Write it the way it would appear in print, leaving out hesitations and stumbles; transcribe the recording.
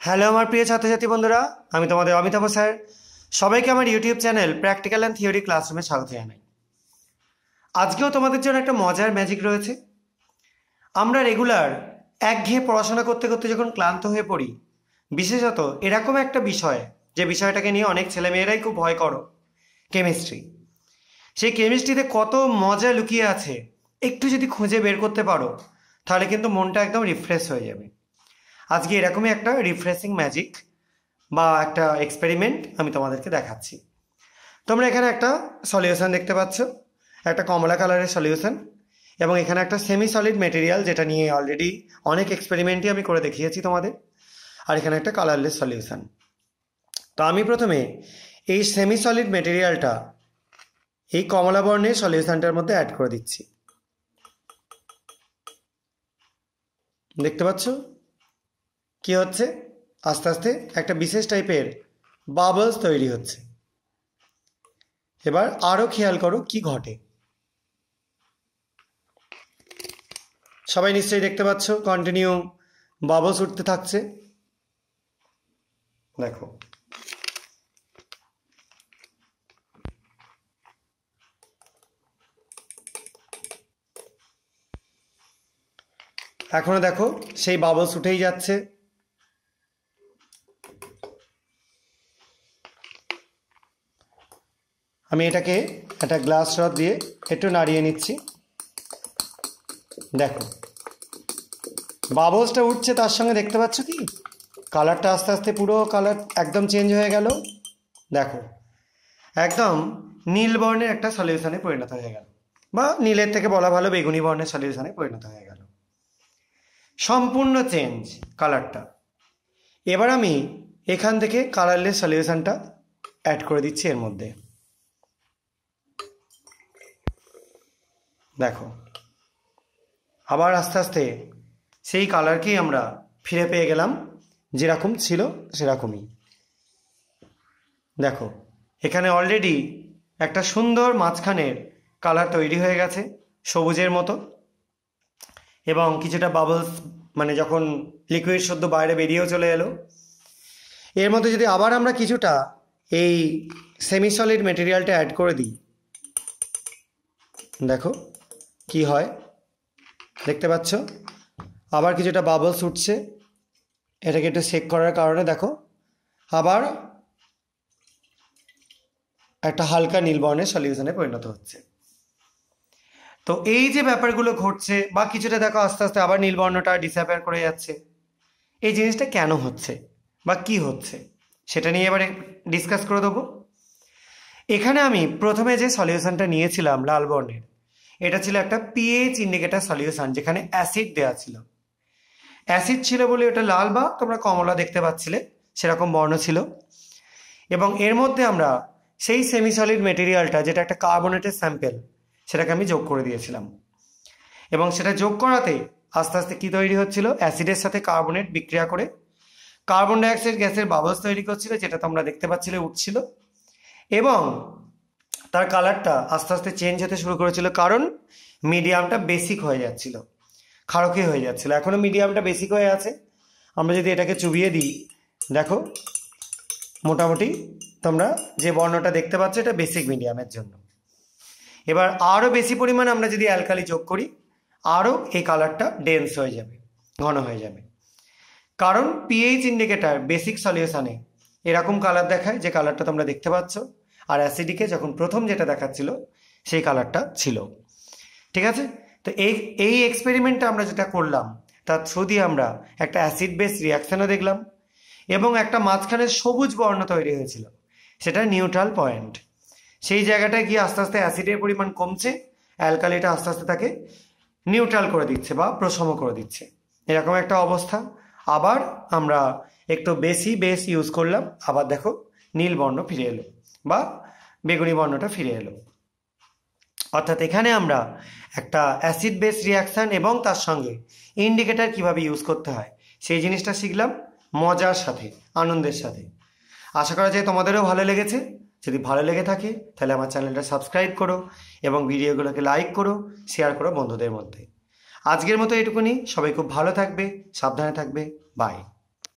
Hello আমার প্রিয় ছাত্রছাত্রী বন্ধুরা, আমি তোমাদের অমিতাভ স্যার। সবাইকে আমার YouTube channel practical and theory ক্লাসরুমে স্বাগত জানাই। আজকেও তোমাদের জন্য একটা মজার ম্যাজিক রয়েছে। আমরা রেগুলার একঘেয়ে পড়াশোনা করতে করতে যখন ক্লান্ত হয়ে পড়ি, বিশেষত এরকম একটা বিষয় যে বিষয়টাকে নিয়ে অনেক ছেলেমেয়েরাই খুব ভয় করো, কেমিস্ট্রি। সেই কেমিস্ট্রিতে কত মজা লুকিয়ে আছে একটু যদি খুঁজে বের করতে পারো, তাহলে কিন্তু মনটা একদম রিফ্রেশ হয়ে যাবে। আজকে এরকমই একটা রিফ্রেশিং ম্যাজিক বা একটা এক্সপেরিমেন্ট আমি তোমাদেরকে দেখাচ্ছি। তোমরা এখানে একটা সলিউশন দেখতে পাচ্ছ, একটা কমলা কালারের সলিউশন, এবং এখানে একটা সেমি সলিড মেটেরিয়াল যেটা নিয়ে অলরেডি অনেক এক্সপেরিমেন্টই আমি করে দেখিয়েছি তোমাদের, আর এখানে একটা কালারলেস সলিউশন। তো আমি প্রথমে এই সেমি সলিড মেটেরিয়ালটা এই কমলা বর্ণের সলিউশনটার মধ্যে অ্যাড করে দিচ্ছি। দেখতে পাচ্ছ কি হচ্ছে? আস্তে আস্তে একটা বিশেষ টাইপের বাবলস তৈরি হচ্ছে। এবার আরো খেয়াল করো কি ঘটে। সবাই নিশ্চয়ই দেখতে পাচ্ছ কন্টিনিউ বাবলস উঠতে থাকছে। দেখো, এখনো দেখো সেই বাবলস উঠেই যাচ্ছে। আমি এটাকে একটা গ্লাস রড দিয়ে একটু নাড়িয়ে নিচ্ছি। দেখো বাবলসটা উঠছে, তার সঙ্গে দেখতে পাচ্ছ কি কালারটা আস্তে আস্তে পুরো কালার একদম চেঞ্জ হয়ে গেল। দেখো একদম নীল বর্ণের একটা সলিউশনে পরিণত হয়ে গেল, বা নীলের থেকে বলা ভালো বেগুনি বর্ণের সলিউশনে পরিণত হয়ে গেল। সম্পূর্ণ চেঞ্জ কালারটা। এবার আমি এখান থেকে কালারলেস সলিউশনটা অ্যাড করে দিচ্ছি এর মধ্যে। দেখো আবার আস্তে আস্তে সেই কালারকেই আমরা ফিরে পেয়ে গেলাম, যেরকম ছিল সেরকমই। দেখো এখানে অলরেডি একটা সুন্দর মাঝখানের কালার তৈরি হয়ে গেছে সবুজের মতো, এবং কিছুটা বাবলস মানে যখন লিকুইড সদ্য বাইরে বেরিয়েও চলে এলো। এর মধ্যে যদি আবার আমরা কিছুটা এই সেমি সলিড মেটেরিয়ালটা অ্যাড করে দিই, দেখো কি হয়। দেখতে পাচ্ছ আবার কিছুটা বাবলস উঠছে। এটাকে একটু চেক করার কারণে দেখো আবার একটা হালকা নীল বর্ণের সলিউশনে পরিণত হচ্ছে। তো এই যে ব্যাপারগুলো ঘটছে, বা কিছুটা দেখো আস্তে আস্তে আবার নীল বর্ণটা ডিসঅ্যাপিয়ার করে যাচ্ছে, এই জিনিসটা কেন হচ্ছে বা কি হচ্ছে সেটা নিয়ে এবারে ডিসকাস করে দেবো। এখানে আমি প্রথমে যে সলিউশনটা নিয়েছিলাম লাল বর্ণের, এটা ছিল একটা পিএইচ ইন্ডিকেটর সলিউশন, যেখানে অ্যাসিড দেওয়া ছিল। অ্যাসিড ছিল বলে ওটা লাল বা তোমরা কমলা দেখতে পাচ্ছিলে সেরকম বর্ণ ছিল। এবং এর মধ্যে আমরা সেই সেমি সলিড মেটেরিয়ালটা, যেটা একটা কার্বনেটের স্যাম্পেল, সেটাকে আমি যোগ করে দিয়েছিলাম। এবং সেটা যোগ করাতে আস্তে আস্তে কি তৈরি হচ্ছিল, অ্যাসিডের সাথে কার্বনেট বিক্রিয়া করে কার্বন ডাইঅক্সাইড গ্যাসের বাবলস তৈরি করছিল, যেটা তোমরা দেখতে পাচ্ছিলে উঠছিল। এবং তার কালারটা আস্তে আস্তে চেঞ্জ হতে শুরু করেছিল, কারণ মিডিয়ামটা বেসিক হয়ে যাচ্ছিল, ক্ষারকীয় হয়ে যাচ্ছিল। এখনো মিডিয়ামটা বেসিক হয়ে আছে। আমরা যদি এটাকে চুবিয়ে দিই, দেখো মোটামুটি তোমরা যে বর্ণটা দেখতে পাচ্ছ এটা বেসিক মিডিয়ামের জন্য। এবার আরও বেশি পরিমাণে আমরা যদি অ্যালকালি যোগ করি, আরও এই কালারটা ডেন্স হয়ে যাবে, ঘন হয়ে যাবে। কারণ পিএইচ ইন্ডিকেটার বেসিক সলিউশনে এরকম কালার দেখায়, যে কালারটা তোমরা দেখতে পাচ্ছ, আর অ্যাসিডিকে যখন প্রথম যেটা দেখাচ্ছিল সেই কালারটা ছিল। ঠিক আছে? তো এই এক্সপেরিমেন্টটা আমরা যেটা করলাম, তার থ্রু দিয়ে আমরা একটা অ্যাসিড বেস রিয়াকশানও দেখলাম, এবং একটা মাঝখানে সবুজ বর্ণ তৈরি হয়েছিল, সেটা নিউট্রাল পয়েন্ট। সেই জায়গাটায় গিয়ে আস্তে আস্তে অ্যাসিডের পরিমাণ কমছে, অ্যালকালিটা আস্তে আস্তে তাকে নিউট্রাল করে দিচ্ছে বা প্রশম করে দিচ্ছে, এরকম একটা অবস্থা। আবার আমরা একটু বেশি বেস ইউজ করলাম, আবার দেখো নীল বর্ণ ফিরে এলো বা বেগুনি বর্ণটা ফিরে এলো। অর্থাৎ এখানে আমরা একটা অ্যাসিড বেস রিয়াকশান এবং তার সঙ্গে ইন্ডিকেটার কিভাবে ইউজ করতে হয় সেই জিনিসটা শিখলাম মজার সাথে, আনন্দের সাথে। আশা করা যায় তোমাদেরও ভালো লেগেছে। যদি ভালো লেগে থাকে তাহলে আমার চ্যানেলটা সাবস্ক্রাইব করো এবং ভিডিওগুলোকে লাইক করো, শেয়ার করো বন্ধুদের মধ্যে। আজকের মতো এটুকুনি। সবাই খুব ভালো থাকবে, সাবধানে থাকবে। বাই।